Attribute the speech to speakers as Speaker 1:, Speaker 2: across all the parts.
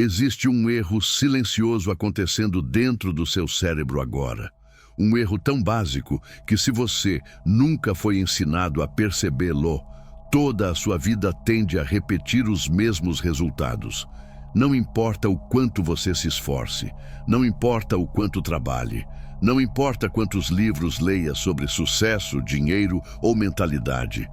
Speaker 1: Existe um erro silencioso acontecendo dentro do seu cérebro agora. Um erro tão básico que, se você nunca foi ensinado a percebê-lo, toda a sua vida tende a repetir os mesmos resultados. Não importa o quanto você se esforce, não importa o quanto trabalhe, não importa quantos livros leia sobre sucesso, dinheiro ou mentalidade.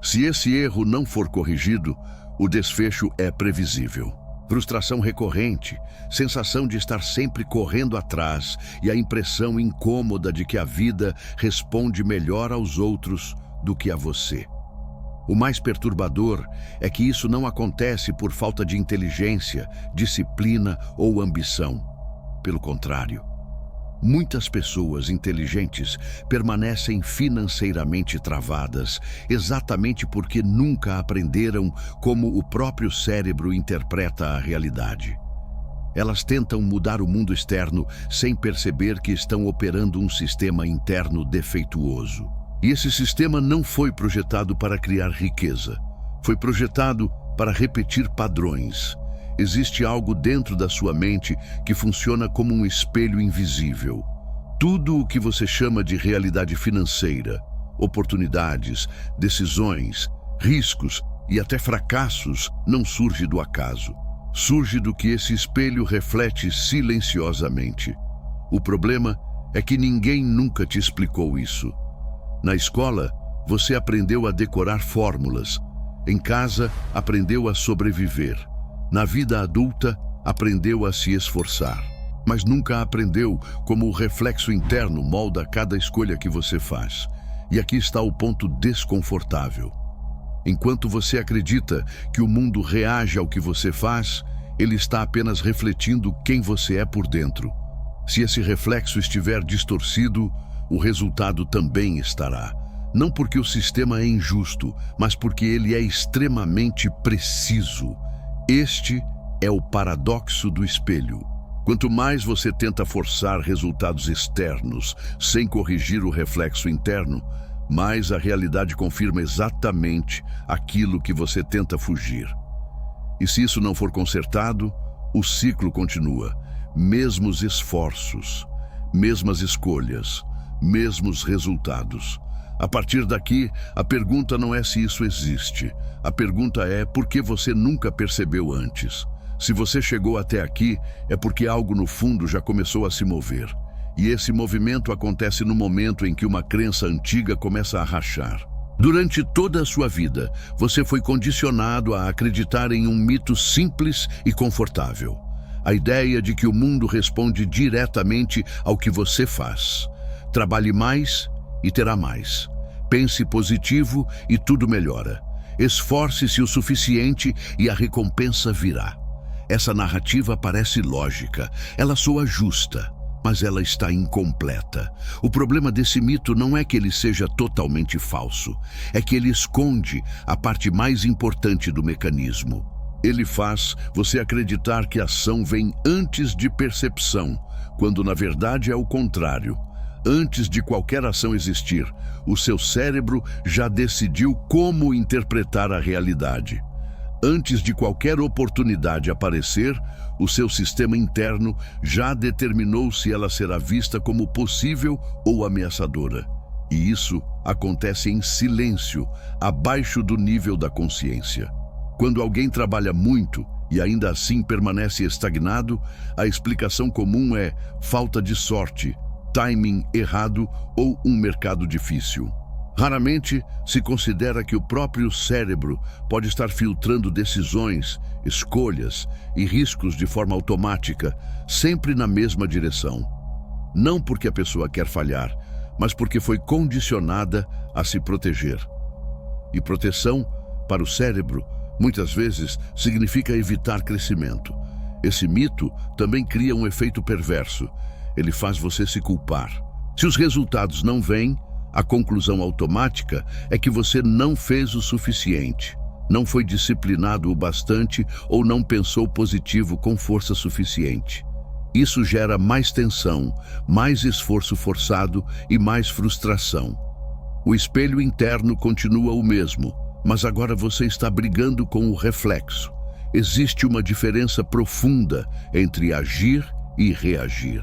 Speaker 1: Se esse erro não for corrigido, o desfecho é previsível. Frustração recorrente, sensação de estar sempre correndo atrás e a impressão incômoda de que a vida responde melhor aos outros do que a você. O mais perturbador é que isso não acontece por falta de inteligência, disciplina ou ambição. Pelo contrário, muitas pessoas inteligentes permanecem financeiramente travadas exatamente porque nunca aprenderam como o próprio cérebro interpreta a realidade. Elas tentam mudar o mundo externo sem perceber que estão operando um sistema interno defeituoso. E esse sistema não foi projetado para criar riqueza. Foi projetado para repetir padrões. Existe algo dentro da sua mente que funciona como um espelho invisível. Tudo o que você chama de realidade financeira, oportunidades, decisões, riscos e até fracassos não surge do acaso. Surge do que esse espelho reflete silenciosamente. O problema é que ninguém nunca te explicou isso. Na escola, você aprendeu a decorar fórmulas. Em casa, aprendeu a sobreviver. Na vida adulta, aprendeu a se esforçar. Mas nunca aprendeu como o reflexo interno molda cada escolha que você faz. E aqui está o ponto desconfortável. Enquanto você acredita que o mundo reage ao que você faz, ele está apenas refletindo quem você é por dentro. Se esse reflexo estiver distorcido, o resultado também estará. Não porque o sistema é injusto, mas porque ele é extremamente preciso. Este é o paradoxo do espelho. Quanto mais você tenta forçar resultados externos sem corrigir o reflexo interno, mais a realidade confirma exatamente aquilo que você tenta fugir. E se isso não for consertado, o ciclo continua. Mesmos esforços, mesmas escolhas, mesmos resultados. A partir daqui, a pergunta não é se isso existe. A pergunta é por que você nunca percebeu antes. Se você chegou até aqui, é porque algo no fundo já começou a se mover. E esse movimento acontece no momento em que uma crença antiga começa a rachar. Durante toda a sua vida, você foi condicionado a acreditar em um mito simples e confortável. A ideia de que o mundo responde diretamente ao que você faz. Trabalhe mais e terá mais. Pense positivo e tudo melhora. Esforce-se o suficiente e a recompensa virá. Essa narrativa parece lógica, ela soa justa, mas ela está incompleta. O problema desse mito não é que ele seja totalmente falso, é que ele esconde a parte mais importante do mecanismo. Ele faz você acreditar que a ação vem antes de percepção, quando na verdade é o contrário. Antes de qualquer ação existir, o seu cérebro já decidiu como interpretar a realidade. Antes de qualquer oportunidade aparecer, o seu sistema interno já determinou se ela será vista como possível ou ameaçadora. E isso acontece em silêncio, abaixo do nível da consciência. Quando alguém trabalha muito e ainda assim permanece estagnado, a explicação comum é falta de sorte, timing errado ou um mercado difícil. Raramente se considera que o próprio cérebro pode estar filtrando decisões, escolhas e riscos de forma automática, sempre na mesma direção. Não porque a pessoa quer falhar, mas porque foi condicionada a se proteger. E proteção, para o cérebro, muitas vezes significa evitar crescimento. Esse mito também cria um efeito perverso. Ele faz você se culpar. Se os resultados não vêm, a conclusão automática é que você não fez o suficiente, não foi disciplinado o bastante ou não pensou positivo com força suficiente. Isso gera mais tensão, mais esforço forçado e mais frustração. O espelho interno continua o mesmo, mas agora você está brigando com o reflexo. existe uma diferença profunda entre agir e reagir.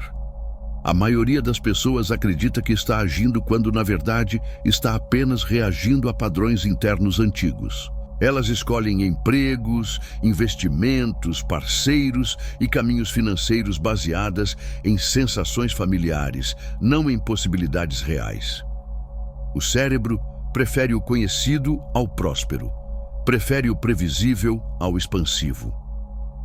Speaker 1: A maioria das pessoas acredita que está agindo quando, na verdade, está apenas reagindo a padrões internos antigos. Elas escolhem empregos, investimentos, parceiros e caminhos financeiros baseadas em sensações familiares, não em possibilidades reais. O cérebro prefere o conhecido ao próspero, prefere o previsível ao expansivo.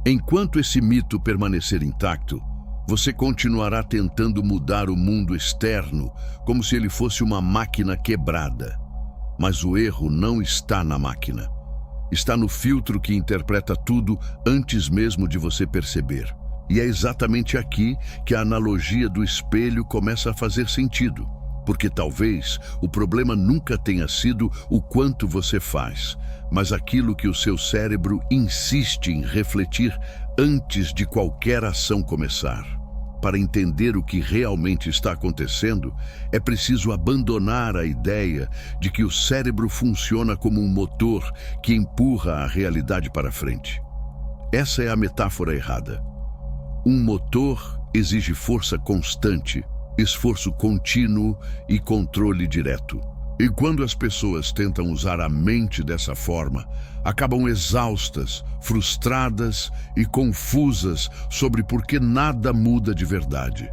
Speaker 1: Enquanto esse mito permanecer intacto, você continuará tentando mudar o mundo externo como se ele fosse uma máquina quebrada. Mas o erro não está na máquina. Está no filtro que interpreta tudo antes mesmo de você perceber. E é exatamente aqui que a analogia do espelho começa a fazer sentido. Porque talvez o problema nunca tenha sido o quanto você faz, mas aquilo que o seu cérebro insiste em refletir antes de qualquer ação começar. Para entender o que realmente está acontecendo, é preciso abandonar a ideia de que o cérebro funciona como um motor que empurra a realidade para frente. Essa é a metáfora errada. Um motor exige força constante, esforço contínuo e controle direto. E quando as pessoas tentam usar a mente dessa forma, acabam exaustas, frustradas e confusas sobre por que nada muda de verdade.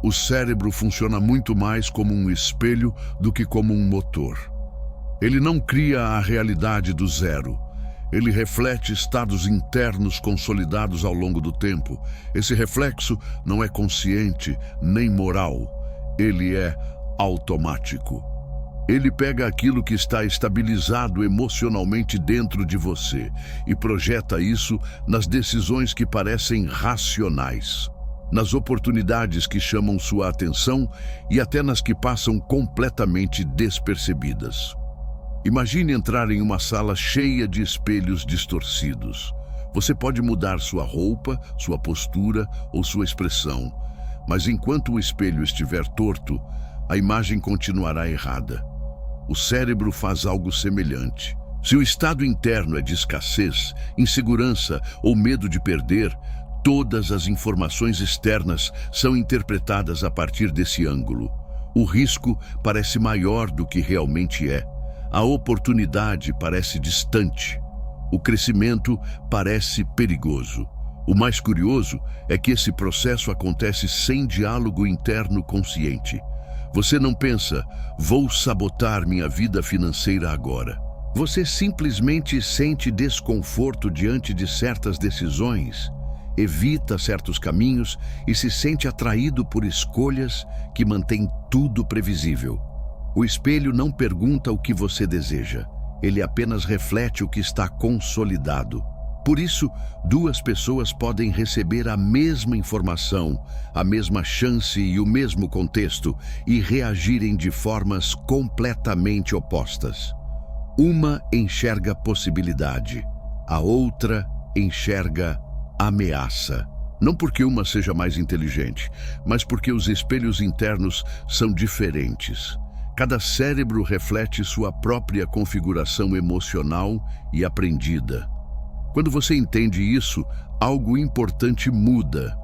Speaker 1: O cérebro funciona muito mais como um espelho do que como um motor. Ele não cria a realidade do zero. Ele reflete estados internos consolidados ao longo do tempo. Esse reflexo não é consciente nem moral. Ele é automático. Ele pega aquilo que está estabilizado emocionalmente dentro de você e projeta isso nas decisões que parecem racionais, nas oportunidades que chamam sua atenção e até nas que passam completamente despercebidas. Imagine entrar em uma sala cheia de espelhos distorcidos. Você pode mudar sua roupa, sua postura ou sua expressão, mas enquanto o espelho estiver torto, a imagem continuará errada. O cérebro faz algo semelhante. Se o estado interno é de escassez, insegurança ou medo de perder, todas as informações externas são interpretadas a partir desse ângulo. O risco parece maior do que realmente é. A oportunidade parece distante. O crescimento parece perigoso. O mais curioso é que esse processo acontece sem diálogo interno consciente. Você não pensa, vou sabotar minha vida financeira agora. Você simplesmente sente desconforto diante de certas decisões, evita certos caminhos e se sente atraído por escolhas que mantêm tudo previsível. O espelho não pergunta o que você deseja, ele apenas reflete o que está consolidado. Por isso, duas pessoas podem receber a mesma informação, a mesma chance e o mesmo contexto e reagirem de formas completamente opostas. Uma enxerga possibilidade, a outra enxerga ameaça. Não porque uma seja mais inteligente, mas porque os espelhos internos são diferentes. Cada cérebro reflete sua própria configuração emocional e aprendida. Quando você entende isso, algo importante muda.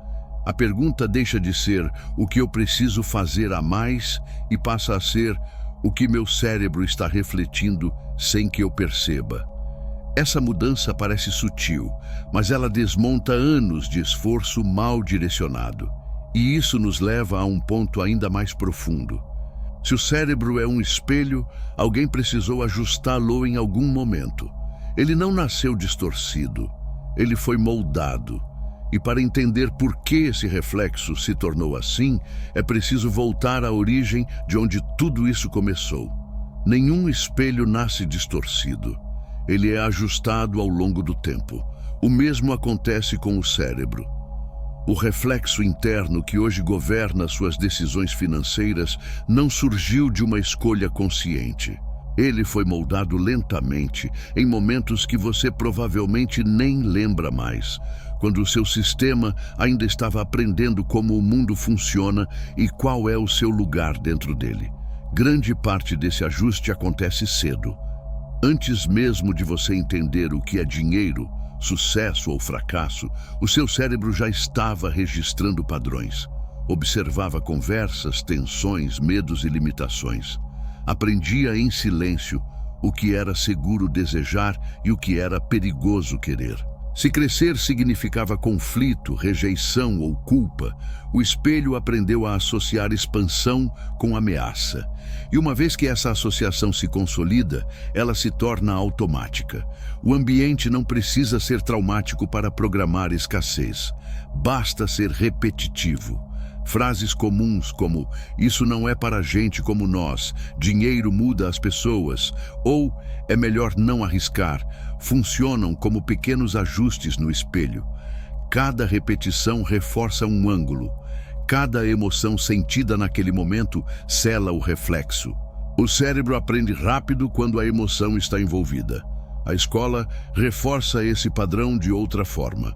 Speaker 1: A pergunta deixa de ser o que eu preciso fazer a mais e passa a ser o que meu cérebro está refletindo sem que eu perceba. Essa mudança parece sutil, mas ela desmonta anos de esforço mal direcionado. E isso nos leva a um ponto ainda mais profundo. Se o cérebro é um espelho, alguém precisou ajustá-lo em algum momento. Ele não nasceu distorcido, ele foi moldado. E para entender por que esse reflexo se tornou assim, é preciso voltar à origem de onde tudo isso começou. Nenhum espelho nasce distorcido. Ele é ajustado ao longo do tempo. O mesmo acontece com o cérebro. O reflexo interno que hoje governa suas decisões financeiras não surgiu de uma escolha consciente. Ele foi moldado lentamente, em momentos que você provavelmente nem lembra mais, quando o seu sistema ainda estava aprendendo como o mundo funciona e qual é o seu lugar dentro dele. Grande parte desse ajuste acontece cedo. Antes mesmo de você entender o que é dinheiro, sucesso ou fracasso, o seu cérebro já estava registrando padrões. Observava conversas, tensões, medos e limitações. Aprendia em silêncio o que era seguro desejar e o que era perigoso querer. Se crescer significava conflito, rejeição ou culpa, o espelho aprendeu a associar expansão com ameaça. E uma vez que essa associação se consolida, ela se torna automática. O ambiente não precisa ser traumático para programar escassez. Basta ser repetitivo. Frases comuns como "isso não é para gente como nós", "dinheiro muda as pessoas" ou "é melhor não arriscar" funcionam como pequenos ajustes no espelho. Cada repetição reforça um ângulo. Cada emoção sentida naquele momento sela o reflexo. O cérebro aprende rápido quando a emoção está envolvida. A escola reforça esse padrão de outra forma.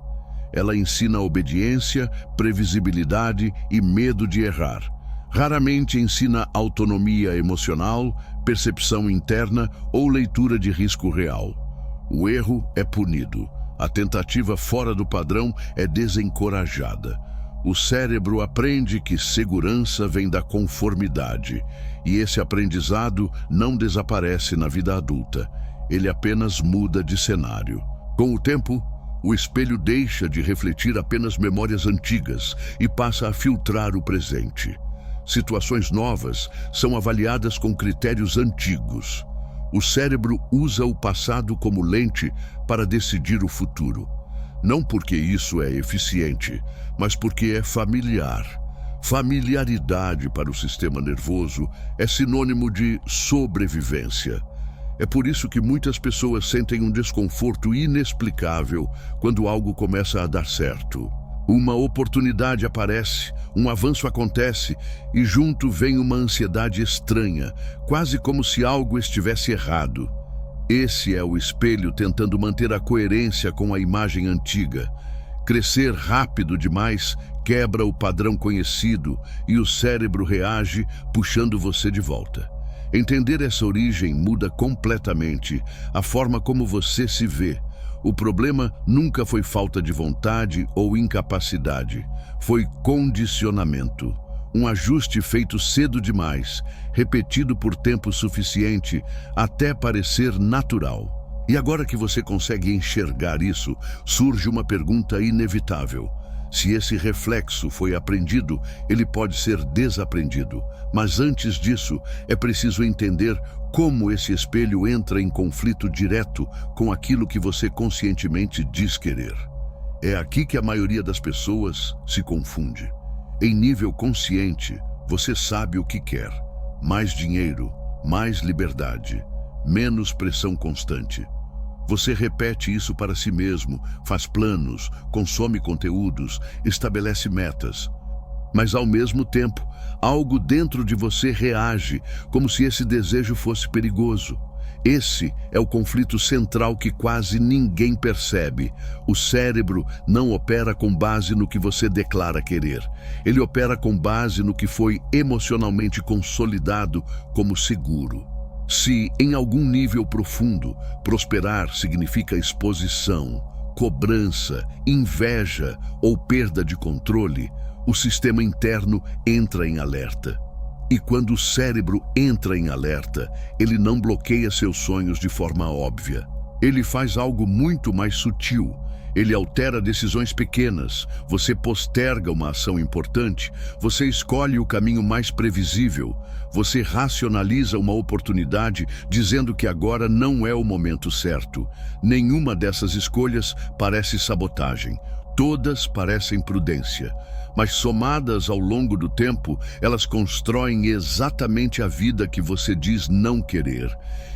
Speaker 1: Ela ensina obediência, previsibilidade e medo de errar. Raramente ensina autonomia emocional, percepção interna ou leitura de risco real. O erro é punido. A tentativa fora do padrão é desencorajada. O cérebro aprende que segurança vem da conformidade, e esse aprendizado não desaparece na vida adulta. Ele apenas muda de cenário. Com o tempo, o espelho deixa de refletir apenas memórias antigas e passa a filtrar o presente. Situações novas são avaliadas com critérios antigos. O cérebro usa o passado como lente para decidir o futuro. Não porque isso é eficiente, mas porque é familiar. Familiaridade para o sistema nervoso é sinônimo de sobrevivência. É por isso que muitas pessoas sentem um desconforto inexplicável quando algo começa a dar certo. Uma oportunidade aparece, um avanço acontece e junto vem uma ansiedade estranha, quase como se algo estivesse errado. Esse é o espelho tentando manter a coerência com a imagem antiga. Crescer rápido demais quebra o padrão conhecido e o cérebro reage, puxando você de volta. Entender essa origem muda completamente a forma como você se vê. O problema nunca foi falta de vontade ou incapacidade, foi condicionamento. Um ajuste feito cedo demais, repetido por tempo suficiente até parecer natural. E agora que você consegue enxergar isso, surge uma pergunta inevitável. Se esse reflexo foi aprendido, ele pode ser desaprendido. Mas antes disso, é preciso entender como esse espelho entra em conflito direto com aquilo que você conscientemente diz querer. É aqui que a maioria das pessoas se confunde. Em nível consciente, você sabe o que quer. Mais dinheiro, mais liberdade, menos pressão constante. Você repete isso para si mesmo, faz planos, consome conteúdos, estabelece metas. Mas ao mesmo tempo, algo dentro de você reage, como se esse desejo fosse perigoso. Esse é o conflito central que quase ninguém percebe. O cérebro não opera com base no que você declara querer. Ele opera com base no que foi emocionalmente consolidado como seguro. Se, em algum nível profundo, prosperar significa exposição, cobrança, inveja ou perda de controle, o sistema interno entra em alerta. E quando o cérebro entra em alerta, ele não bloqueia seus sonhos de forma óbvia. Ele faz algo muito mais sutil. Ele altera decisões pequenas, você posterga uma ação importante, você escolhe o caminho mais previsível, você racionaliza uma oportunidade dizendo que agora não é o momento certo. Nenhuma dessas escolhas parece sabotagem, todas parecem prudência. Mas somadas ao longo do tempo, elas constroem exatamente a vida que você diz não querer.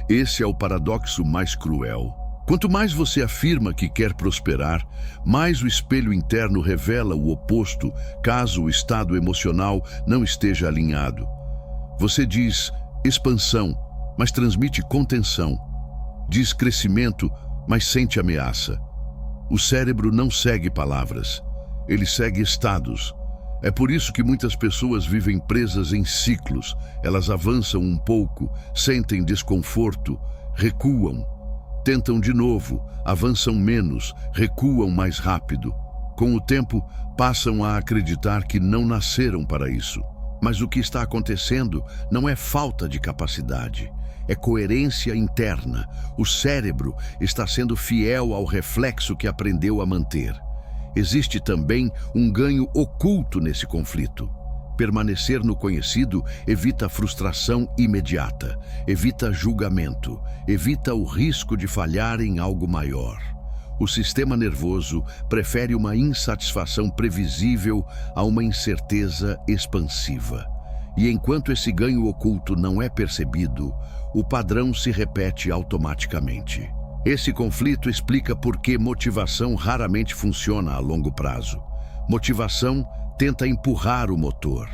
Speaker 1: Esse é o paradoxo mais cruel. Quanto mais você afirma que quer prosperar, mais o espelho interno revela o oposto, caso o estado emocional não esteja alinhado. Você diz expansão, mas transmite contenção. Diz crescimento, mas sente ameaça. O cérebro não segue palavras, ele segue estados. É por isso que muitas pessoas vivem presas em ciclos. Elas avançam um pouco, sentem desconforto, recuam. tentam de novo, avançam menos, recuam mais rápido. Com o tempo, passam a acreditar que não nasceram para isso. Mas o que está acontecendo não é falta de capacidade, é coerência interna. O cérebro está sendo fiel ao reflexo que aprendeu a manter. Existe também um ganho oculto nesse conflito. Permanecer no conhecido evita a frustração imediata, evita julgamento, evita o risco de falhar em algo maior. O sistema nervoso prefere uma insatisfação previsível a uma incerteza expansiva. E enquanto esse ganho oculto não é percebido, o padrão se repete automaticamente. Esse conflito explica por que motivação raramente funciona a longo prazo. Motivação tenta empurrar o motor,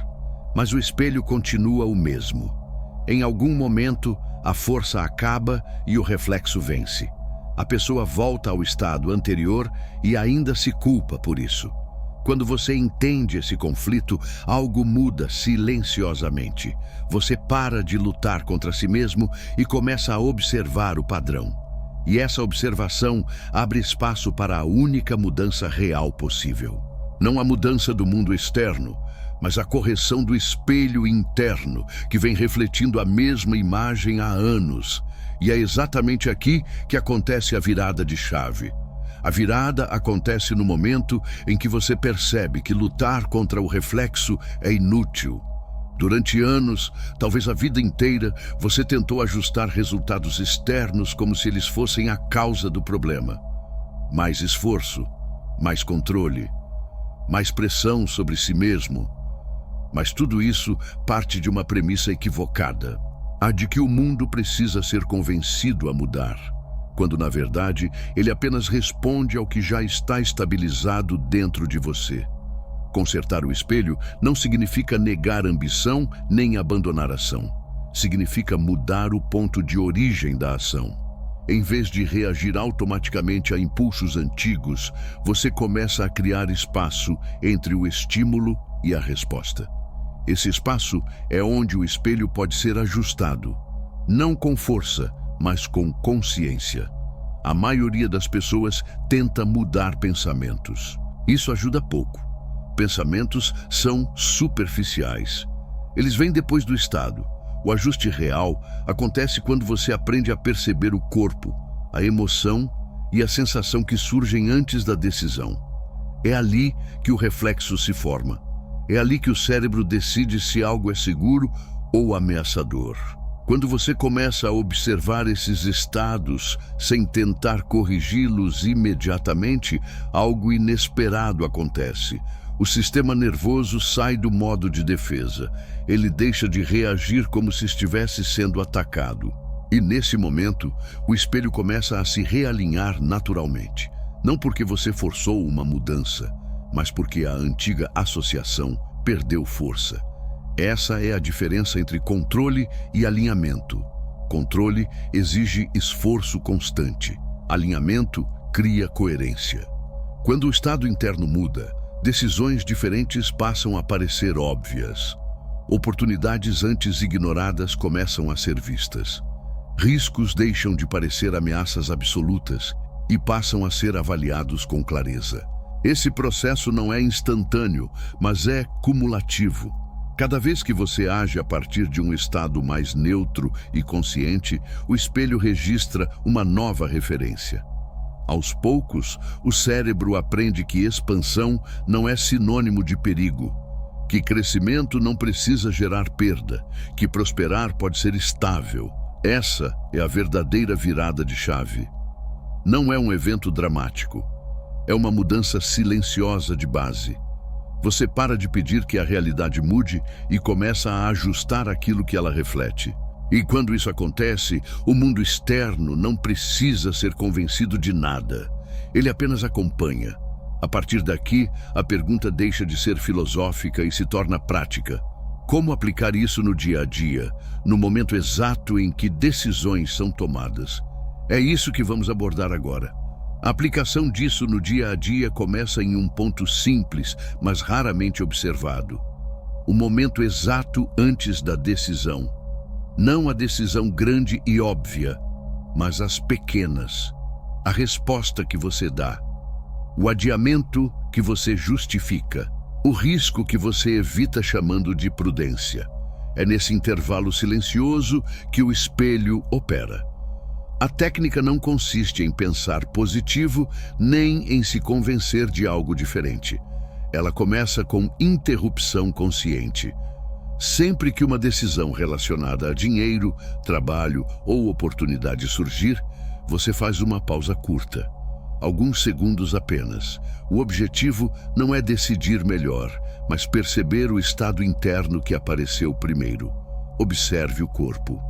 Speaker 1: mas o espelho continua o mesmo. Em algum momento, a força acaba e o reflexo vence. A pessoa volta ao estado anterior e ainda se culpa por isso. Quando você entende esse conflito, algo muda silenciosamente. Você para de lutar contra si mesmo e começa a observar o padrão. E essa observação abre espaço para a única mudança real possível. Não a mudança do mundo externo, mas a correção do espelho interno, que vem refletindo a mesma imagem há anos. E é exatamente aqui que acontece a virada de chave. A virada acontece no momento em que você percebe que lutar contra o reflexo é inútil. Durante anos, talvez a vida inteira, você tentou ajustar resultados externos como se eles fossem a causa do problema. Mais esforço, mais controle, mais pressão sobre si mesmo. Mas tudo isso parte de uma premissa equivocada, a de que o mundo precisa ser convencido a mudar, quando na verdade ele apenas responde ao que já está estabilizado dentro de você. Consertar o espelho não significa negar ambição nem abandonar a ação. Significa mudar o ponto de origem da ação. Em vez de reagir automaticamente a impulsos antigos, você começa a criar espaço entre o estímulo e a resposta. Esse espaço é onde o espelho pode ser ajustado, não com força, mas com consciência. A maioria das pessoas tenta mudar pensamentos. Isso ajuda pouco. Pensamentos são superficiais. Eles vêm depois do estado. O ajuste real acontece quando você aprende a perceber o corpo, a emoção e a sensação que surgem antes da decisão. É ali que o reflexo se forma. É ali que o cérebro decide se algo é seguro ou ameaçador. Quando você começa a observar esses estados sem tentar corrigi-los imediatamente, algo inesperado acontece. O sistema nervoso sai do modo de defesa. Ele deixa de reagir como se estivesse sendo atacado. E nesse momento, o espelho começa a se realinhar naturalmente. Não porque você forçou uma mudança, mas porque a antiga associação perdeu força. Essa é a diferença entre controle e alinhamento. Controle exige esforço constante. Alinhamento cria coerência. Quando o estado interno muda, decisões diferentes passam a parecer óbvias. Oportunidades antes ignoradas começam a ser vistas. Riscos deixam de parecer ameaças absolutas e passam a ser avaliados com clareza. Esse processo não é instantâneo, mas é cumulativo. Cada vez que você age a partir de um estado mais neutro e consciente, o espelho registra uma nova referência. Aos poucos, o cérebro aprende que expansão não é sinônimo de perigo, que crescimento não precisa gerar perda, que prosperar pode ser estável. Essa é a verdadeira virada de chave. Não é um evento dramático, é uma mudança silenciosa de base. Você para de pedir que a realidade mude e começa a ajustar aquilo que ela reflete. E quando isso acontece, o mundo externo não precisa ser convencido de nada. Ele apenas acompanha. A partir daqui, a pergunta deixa de ser filosófica e se torna prática. Como aplicar isso no dia a dia, no momento exato em que decisões são tomadas? É isso que vamos abordar agora. A aplicação disso no dia a dia começa em um ponto simples, mas raramente observado. O momento exato antes da decisão. Não a decisão grande e óbvia, mas as pequenas. A resposta que você dá, o adiamento que você justifica, o risco que você evita chamando de prudência. É nesse intervalo silencioso que o espelho opera. A técnica não consiste em pensar positivo, nem em se convencer de algo diferente. Ela começa com interrupção consciente. Sempre que uma decisão relacionada a dinheiro, trabalho ou oportunidade surgir, você faz uma pausa curta. Alguns segundos apenas. O objetivo não é decidir melhor, mas perceber o estado interno que apareceu primeiro. Observe o corpo.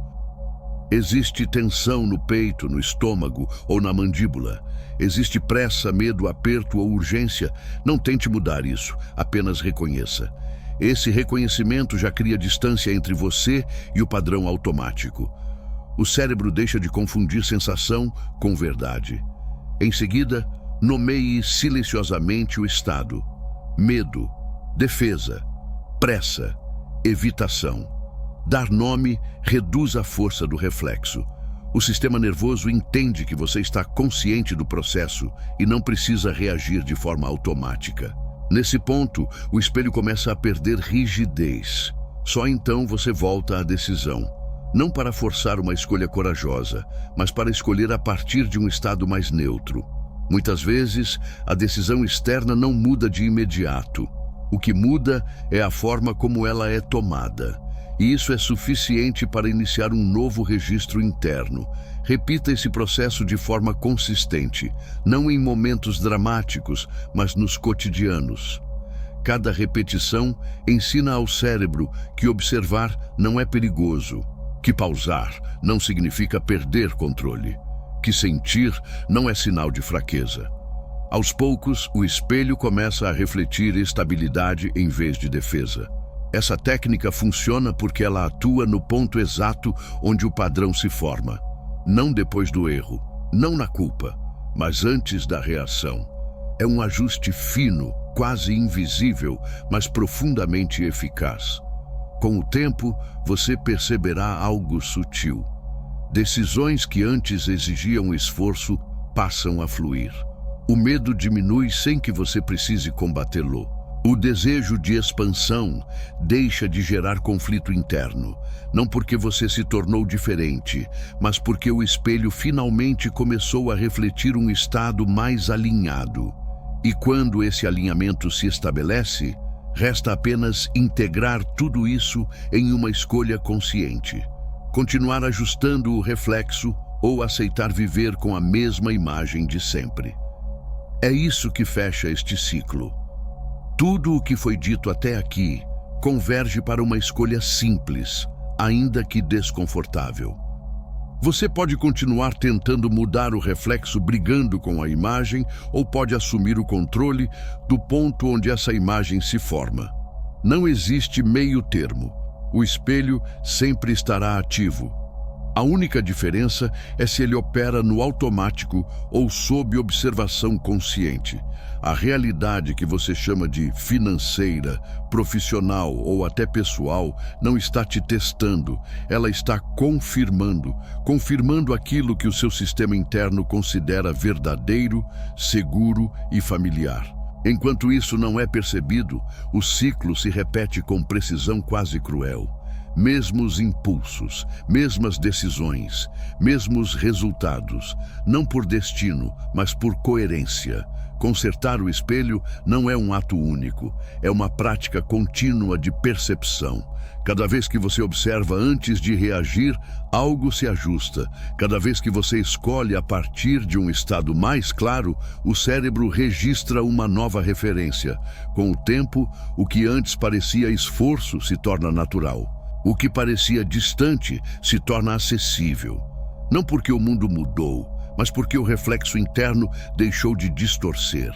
Speaker 1: Existe tensão no peito, no estômago ou na mandíbula. Existe pressa, medo, aperto ou urgência. Não tente mudar isso, apenas reconheça. Esse reconhecimento já cria distância entre você e o padrão automático. O cérebro deixa de confundir sensação com verdade. Em seguida, nomeie silenciosamente o estado: medo, defesa, pressa, evitação. Dar nome reduz a força do reflexo. O sistema nervoso entende que você está consciente do processo e não precisa reagir de forma automática. Nesse ponto, o espelho começa a perder rigidez. Só então você volta à decisão. Não para forçar uma escolha corajosa, mas para escolher a partir de um estado mais neutro. Muitas vezes, a decisão externa não muda de imediato. O que muda é a forma como ela é tomada. E isso é suficiente para iniciar um novo registro interno. Repita esse processo de forma consistente, não em momentos dramáticos, mas nos cotidianos. Cada repetição ensina ao cérebro que observar não é perigoso, que pausar não significa perder controle, que sentir não é sinal de fraqueza. Aos poucos, o espelho começa a refletir estabilidade em vez de defesa. Essa técnica funciona porque ela atua no ponto exato onde o padrão se forma. Não depois do erro, não na culpa, mas antes da reação. É um ajuste fino, quase invisível, mas profundamente eficaz. Com o tempo, você perceberá algo sutil. Decisões que antes exigiam esforço passam a fluir. O medo diminui sem que você precise combatê-lo. O desejo de expansão deixa de gerar conflito interno, não porque você se tornou diferente, mas porque o espelho finalmente começou a refletir um estado mais alinhado. E quando esse alinhamento se estabelece, resta apenas integrar tudo isso em uma escolha consciente. Continuar ajustando o reflexo ou aceitar viver com a mesma imagem de sempre. É isso que fecha este ciclo. Tudo o que foi dito até aqui converge para uma escolha simples, ainda que desconfortável. Você pode continuar tentando mudar o reflexo brigando com a imagem, ou pode assumir o controle do ponto onde essa imagem se forma. Não existe meio termo. O espelho sempre estará ativo. A única diferença é se ele opera no automático ou sob observação consciente. A realidade que você chama de financeira, profissional ou até pessoal não está te testando, ela está confirmando aquilo que o seu sistema interno considera verdadeiro, seguro e familiar. Enquanto isso não é percebido, o ciclo se repete com precisão quase cruel. Mesmos impulsos, mesmas decisões, mesmos resultados, não por destino, mas por coerência. Consertar o espelho não é um ato único, é uma prática contínua de percepção. Cada vez que você observa antes de reagir, algo se ajusta. Cada vez que você escolhe a partir de um estado mais claro, o cérebro registra uma nova referência. Com o tempo, o que antes parecia esforço se torna natural. O que parecia distante se torna acessível. Não porque o mundo mudou, mas porque o reflexo interno deixou de distorcer.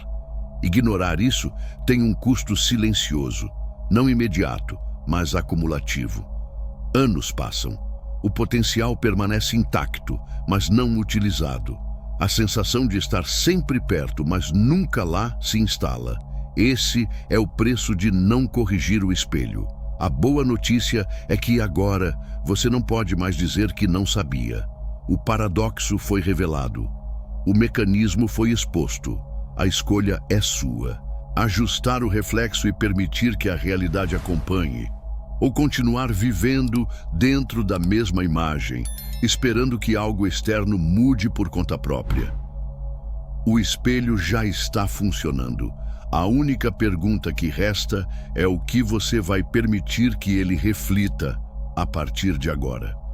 Speaker 1: Ignorar isso tem um custo silencioso, não imediato, mas acumulativo. Anos passam. O potencial permanece intacto, mas não utilizado. A sensação de estar sempre perto, mas nunca lá, se instala. Esse é o preço de não corrigir o espelho. A boa notícia é que agora você não pode mais dizer que não sabia. O paradoxo foi revelado. O mecanismo foi exposto. A escolha é sua. Ajustar o reflexo e permitir que a realidade acompanhe, ou continuar vivendo dentro da mesma imagem, esperando que algo externo mude por conta própria. O espelho já está funcionando. A única pergunta que resta é o que você vai permitir que ele reflita a partir de agora.